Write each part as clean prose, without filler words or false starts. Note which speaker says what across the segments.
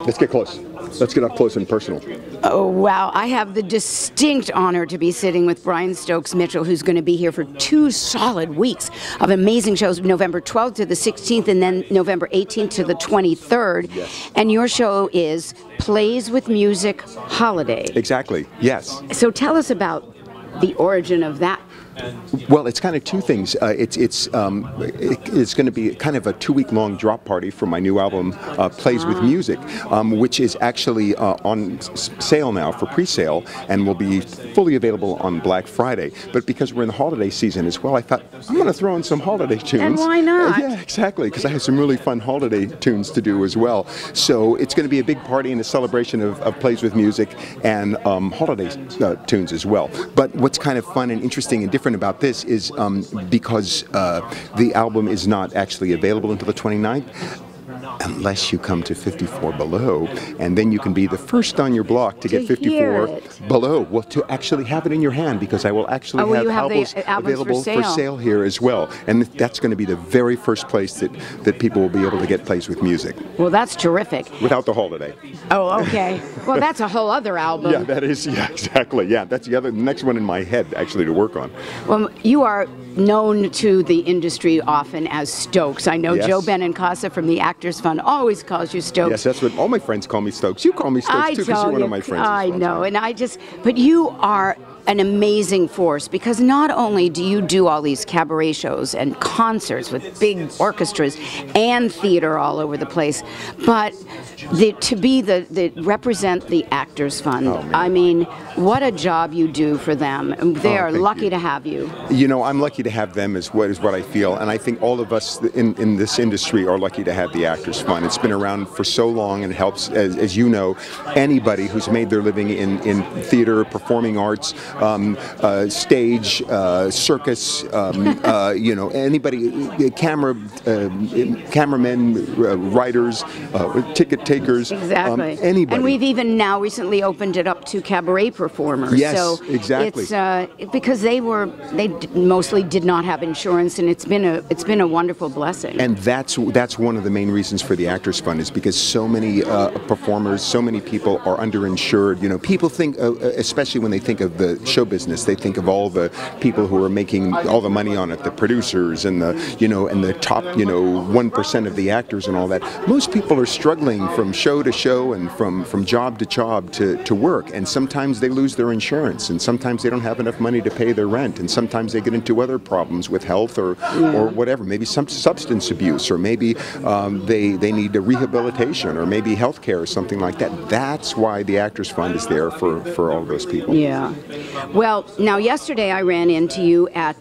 Speaker 1: Let's get close. Let's get up close and personal.
Speaker 2: Oh, wow. I have the distinct honor to be sitting with Brian Stokes Mitchell, who's going to be here for 2 solid weeks of amazing shows, November 12th to the 16th, and then November 18th to the 23rd.
Speaker 1: Yes.
Speaker 2: And your show is Plays with Music Holiday.
Speaker 1: Exactly, yes.
Speaker 2: So tell us about the origin of that.
Speaker 1: Well, it's kind of two things. It's going to be kind of a 2-week-long drop party for my new album, Plays with Music, which is actually on sale now for pre-sale and will be fully available on Black Friday. But because we're in the holiday season as well, I thought I'm going to throw in some holiday tunes.
Speaker 2: And why not?
Speaker 1: Yeah, exactly, because I have some really fun holiday tunes to do as well. So it's going to be a big party and a celebration of Plays with Music and holiday tunes as well. But what's kind of fun and interesting and different about this is because the album is not actually available until the 29th, unless you come to 54 Below, and then you can be the first on your block to get 54 Below. Well, to actually have it in your hand, because I will actually have albums available for sale here as well. And that's going to be the very first place that people will be able to get Plays with Music.
Speaker 2: Well, that's terrific.
Speaker 1: Without the holiday.
Speaker 2: Oh, okay. Well, that's a whole other album.
Speaker 1: Yeah, that is, yeah, exactly. Yeah, that's the next one in my head, actually, to work on.
Speaker 2: Well, you are known to the industry often as Stokes. I know Joe Benincasa from the Actors Fund always calls you Stokes.
Speaker 1: Yes, that's what all my friends call me, Stokes. You call me Stokes too, because you're one of my friends.
Speaker 2: I know, and but you are an amazing force, because not only do you do all these cabaret shows and concerts with big orchestras and theater all over the place, but to represent the Actors Fund.
Speaker 1: Oh,
Speaker 2: I mean, what a job you do for them. They are lucky to have you.
Speaker 1: You know, I'm lucky to have them is what I feel, and I think all of us in this industry are lucky to have the Actors Fund. It's been around for so long, and it helps, as you know, anybody who's made their living in theater, performing arts, stage, circus, you know, anybody, cameramen, writers, ticket takers,
Speaker 2: exactly.
Speaker 1: Anybody.
Speaker 2: And we've even now recently opened it up to cabaret performers.
Speaker 1: Yes,
Speaker 2: so
Speaker 1: exactly.
Speaker 2: It's because they mostly did not have insurance, and it's been a wonderful blessing.
Speaker 1: And that's one of the main reasons for the Actors Fund, is because so many performers, so many people are underinsured. You know, people think, especially when they think of the show business, they think of all the people who are making all the money on it, the producers and the top 1% of the actors and all that. Most people are struggling from show to show and from job to job to work, and sometimes they lose their insurance, and sometimes they don't have enough money to pay their rent, and sometimes they get into other problems with health or whatever, maybe some substance abuse, or maybe they need a rehabilitation, or maybe health care or something like that. That's why the Actors Fund is there for all those people.
Speaker 2: Yeah. Well, now yesterday I ran into you at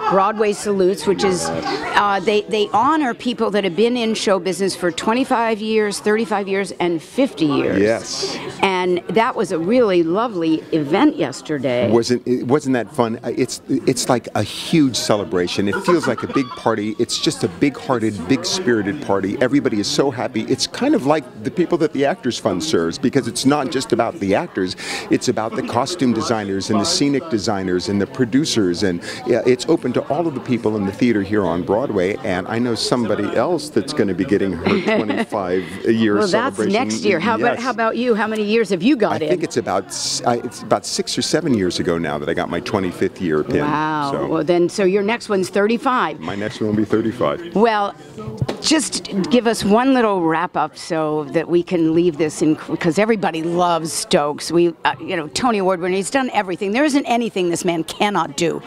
Speaker 2: Broadway Salutes, which is they honor people that have been in show business for 25 years, 35 years, and 50 years.
Speaker 1: Yes.
Speaker 2: And that was a really lovely event yesterday.
Speaker 1: Wasn't that fun? It's like a huge celebration. It feels like a big party. It's just a big-hearted, big-spirited party. Everybody is so happy. It's kind of like the people that the Actors Fund serves, because it's not just about the actors. It's about the costume designers and the scenic designers and the producers, and it's open to all of the people in the theater here on Broadway. And I know somebody else that's going to be getting her 25-year celebration.
Speaker 2: Well, that's next year. How about you? How many years have you got
Speaker 1: I think it's about 6 or 7 years ago now that I got my 25th year pin.
Speaker 2: Wow.
Speaker 1: So.
Speaker 2: Well, so your next one's 35.
Speaker 1: My next one will be 35.
Speaker 2: Well, just give us one little wrap up so that we can leave this in, because everybody loves Stokes. We, Tony Award winner. He's done everything. There isn't anything this man cannot do.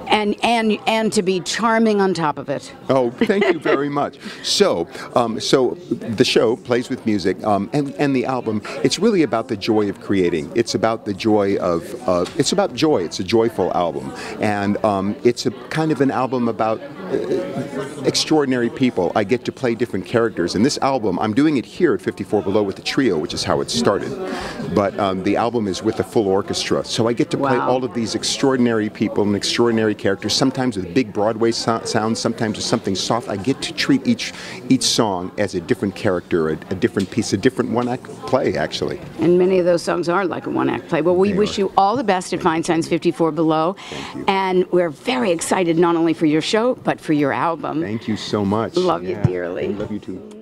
Speaker 2: And to be charming on top of it.
Speaker 1: Oh, thank you very much. So the show Plays with Music, and the album, it's really about the joy of creating. It's about the joy it's about joy. It's a joyful album, and it's a kind of an album about extraordinary people. I get to play different characters. And this album, I'm doing it here at 54 Below with the trio, which is how it started. But the album is with a full orchestra. So I get to play all of these extraordinary people and extraordinary characters, sometimes with big Broadway sounds, sometimes with something soft. I get to treat each song as a different character, a different piece, a different one-act play, actually.
Speaker 2: And many of those songs are like a one-act play. Well, we wish you all the best at Feinstein's 54 Below.
Speaker 1: Thank you.
Speaker 2: And we're very excited not only for your show, but for your album.
Speaker 1: Thank you so much.
Speaker 2: Love you dearly.
Speaker 1: Love you too.